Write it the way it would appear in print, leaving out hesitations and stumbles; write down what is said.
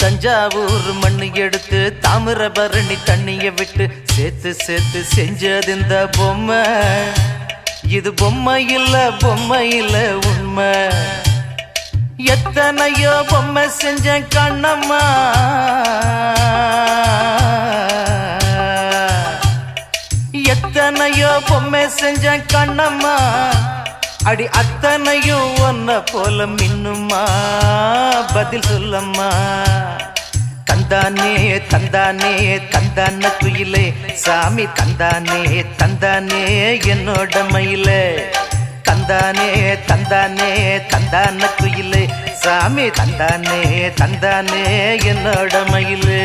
தஞ்சாவூர் மண்ணு எடுத்து தாமிரபரணி தண்ணிய விட்டு சேர்த்து சேர்த்து செஞ்சது இந்த பொம்மை. இது பொம்மை இல்ல உண்மை. எத்தனையோ பொம்மை செஞ்ச கண்ணம்மா, எத்தனையோ பொம்மை செஞ்ச கண்ணம்மா. அடி அத்தனையும் ஒன்ன போல மின்னுமா, பதில் சொல்லம்மா. தந்தானே தந்தானே தந்தான குயிலே, சாமி தந்தானே தந்தானே என்னோட மயிலே. தந்தானே தந்தானே தந்தான குயிலே, சாமி தந்தானே தந்தானே என்னோட மயிலே.